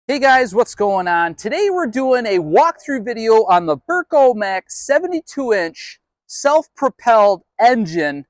Hey guys, what's going on? Today we're doing a walkthrough video on the Bercomac 72-inch self-propelled engine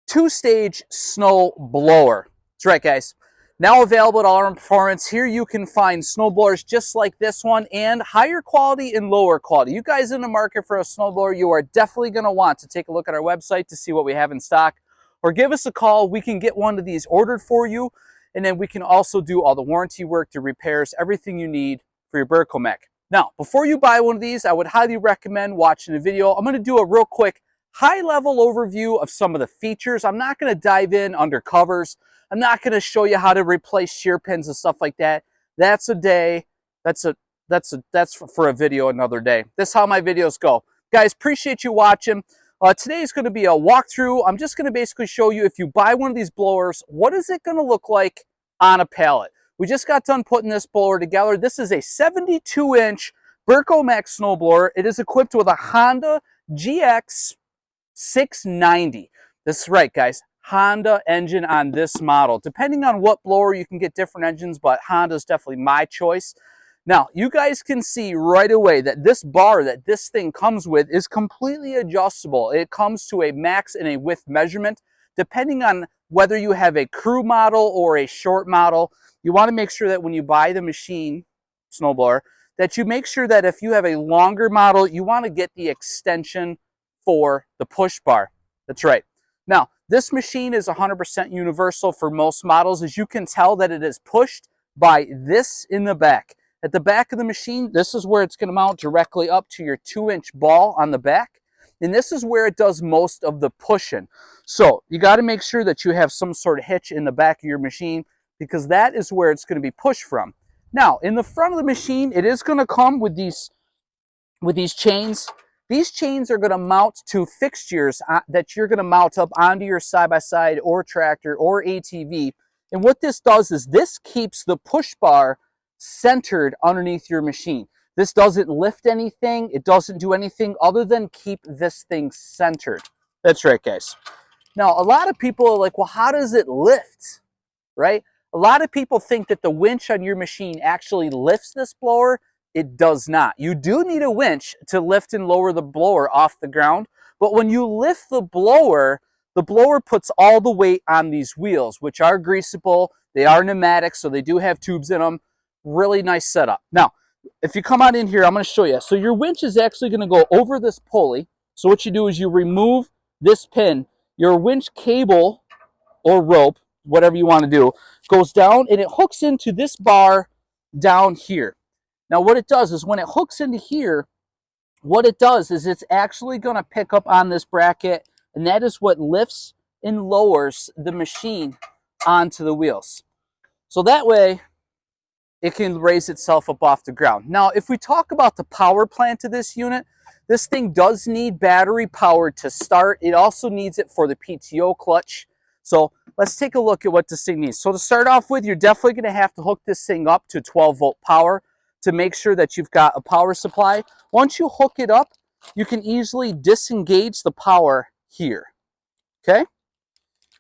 two-stage snow blower. That's right, guys. Now available at All Around Performance. Here you can find snow blowers just like this one and higher quality and lower quality. You guys in the market for a snow blower, you are definitely going to want to take a look at our website to see what we have in stock, or give us a call. We can get one of these ordered for you, and then we can also do all the warranty work, the repairs, everything you need for your Bercomac. Now, before you buy one of these, I would highly recommend watching the video. I'm going to do a real quick high-level overview of some of the features. I'm not going to dive in under covers. I'm not going to show you how to replace shear pins and stuff like that. That's a day. That's for a video another day. This is how my videos go. Guys, appreciate you watching. Today is going to be a walkthrough. I'm just going to basically show you, if you buy one of these blowers, what is it going to look like on a pallet. We just got done putting this blower together. This is a 72-inch Bercomac snowblower. It is equipped with a Honda GX 690. This is right, guys. Honda engine on this model. Depending on what blower, you can get different engines, but Honda is definitely my choice. Now, you guys can see right away that this bar that this thing comes with is completely adjustable. It comes to a max and a width measurement. Depending on whether you have a crew model or a short model, you want to make sure that when you buy the machine, snowblower, that you make sure that if you have a longer model, you want to get the extension for the push bar. That's right. Now, this machine is 100% universal for most models. As you can tell that it is pushed by this in the back. At the back of the machine, this is where it's going to mount directly up to your 2-inch ball on the back. And this is where it does most of the pushing. So you got to make sure that you have some sort of hitch in the back of your machine, because that is where it's going to be pushed from. Now, in the front of the machine, it is going to come with these chains. These chains are going to mount to fixtures that you're going to mount up onto your side-by-side or tractor or ATV. And what this does is this keeps the push bar centered underneath your machine. This doesn't lift anything. It doesn't do anything other than keep this thing centered. That's right, guys. Now, a lot of people are like, well, how does it lift, right? A lot of people think that the winch on your machine actually lifts this blower. It does not. You do need a winch to lift and lower the blower off the ground, but when you lift the blower puts all the weight on these wheels, which are greasable. They are pneumatic, so they do have tubes in them. Really nice setup. Now, if you come on in here, I'm going to show you. So your winch is actually going to go over this pulley. So what you do is you remove this pin. Your winch cable or rope, whatever you want to do, goes down and it hooks into this bar down here. Now what it does is when it hooks into here, what it does is it's actually going to pick up on this bracket, and that is what lifts and lowers the machine onto the wheels. So that way it can raise itself up off the ground. Now, if we talk about the power plant of this unit, this thing does need battery power to start. It also needs it for the PTO clutch. So let's take a look at what this thing needs. So to start off with, you're definitely going to have to hook this thing up to 12-volt power to make sure that you've got a power supply. Once you hook it up, you can easily disengage the power here. Okay?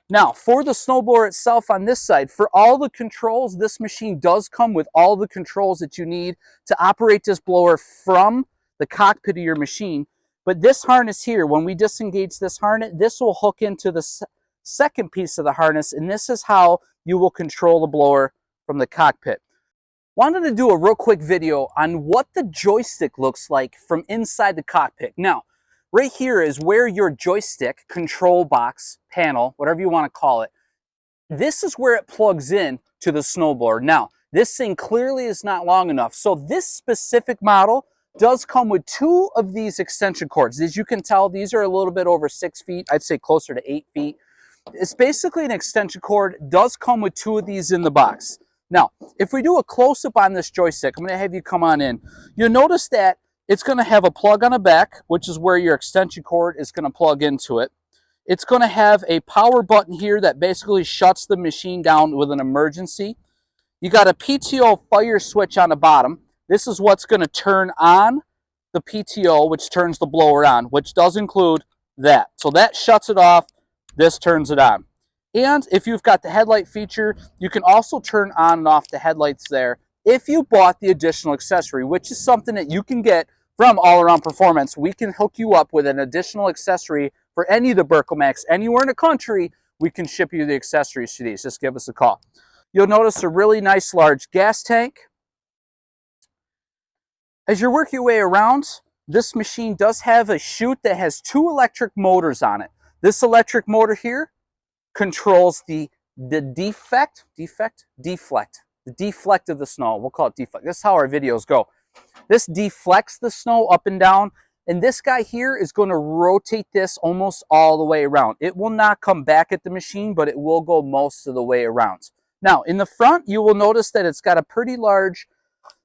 Now, for the snowblower itself on this side, for all the controls, this machine does come with all the controls that you need to operate this blower from the cockpit of your machine. But this harness here, when we disengage this harness, this will hook into the second piece of the harness, and this is how you will control the blower from the cockpit. Wanted to do a real quick video on what the joystick looks like from inside the cockpit. Now, right here is where your joystick, control box, panel, whatever you want to call it, this is where it plugs in to the snowblower. Now, this thing clearly is not long enough. So this specific model does come with 2 of these extension cords. As you can tell, these are a little bit over 6 feet. I'd say closer to 8 feet. It's basically an extension cord. It does come with 2 of these in the box. Now, if we do a close-up on this joystick, I'm going to have you come on in. You'll notice that it's going to have a plug on the back, which is where your extension cord is going to plug into it. It's going to have a power button here that basically shuts the machine down with an emergency. You got a PTO fire switch on the bottom. This is what's going to turn on the PTO, which turns the blower on, which does include that. So that shuts it off. This turns it on. And if you've got the headlight feature, you can also turn on and off the headlights there if you bought the additional accessory, which is something that you can get from All Around Performance. We can hook you up with an additional accessory for any of the Bercomacs anywhere in the country. We can ship you the accessories to these. Just give us a call. You'll notice a really nice large gas tank. As you work your way around, this machine does have a chute that has 2 electric motors on it. This electric motor here controls the deflect of the snow. We'll call it deflect. This is how our videos go. This deflects the snow up and down, and this guy here is going to rotate this almost all the way around. It will not come back at the machine, but it will go most of the way around. Now, in the front, you will notice that it's got a pretty large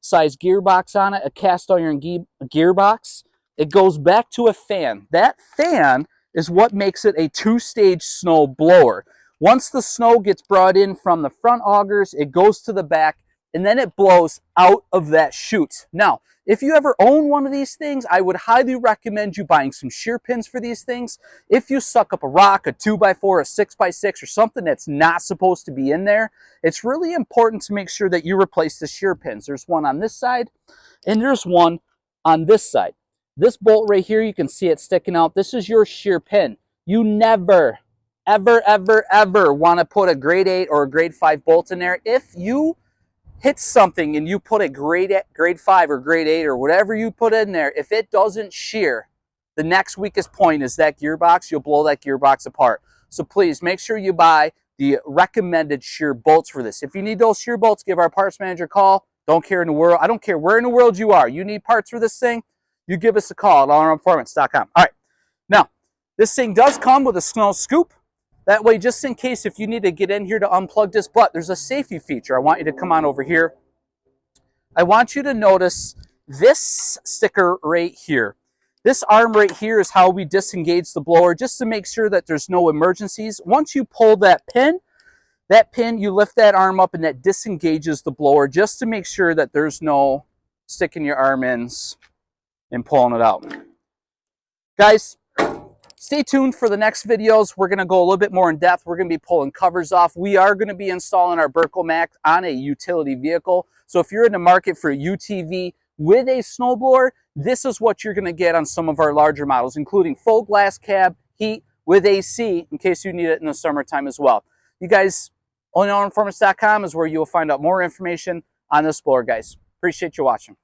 size gearbox on it, a cast iron gearbox. It goes back to a fan. That fan is what makes it a 2-stage snow blower. Once the snow gets brought in from the front augers, it goes to the back, and then it blows out of that chute. Now, if you ever own one of these things, I would highly recommend you buying some shear pins for these things. If you suck up a rock, a 2x4, a 6x6, or something that's not supposed to be in there, it's really important to make sure that you replace the shear pins. There's one on this side, and there's one on this side. This bolt right here, you can see it sticking out. This is your shear pin. You never, ever, ever, ever want to put a grade 8 or a grade 5 bolt in there. If you hit something and you put a grade 5 or grade 8 or whatever you put in there, if it doesn't shear, the next weakest point is that gearbox. You'll blow that gearbox apart. So please make sure you buy the recommended shear bolts for this. If you need those shear bolts, give our parts manager a call. Don't care in the world. I don't care where in the world you are. You need parts for this thing, you give us a call at allaroundperformance.com. All right. Now, this thing does come with a snow scoop. That way, just in case if you need to get in here to unplug this, but there's a safety feature. I want you to come on over here. I want you to notice this sticker right here. This arm right here is how we disengage the blower, just to make sure that there's no emergencies. Once you pull that pin, you lift that arm up and that disengages the blower, just to make sure that there's no sticking your arm in and pulling it out. Guys, stay tuned for the next videos. We're going to go a little bit more in depth. We're going to be pulling covers off. We are going to be installing our Bercomac on a utility vehicle. So if you're in the market for a UTV with a snowblower, this is what you're going to get on some of our larger models, including full glass cab, heat with AC, in case you need it in the summertime as well. You guys, onlyalarmperformance.com is where you will find out more information on this blower, guys. Appreciate you watching.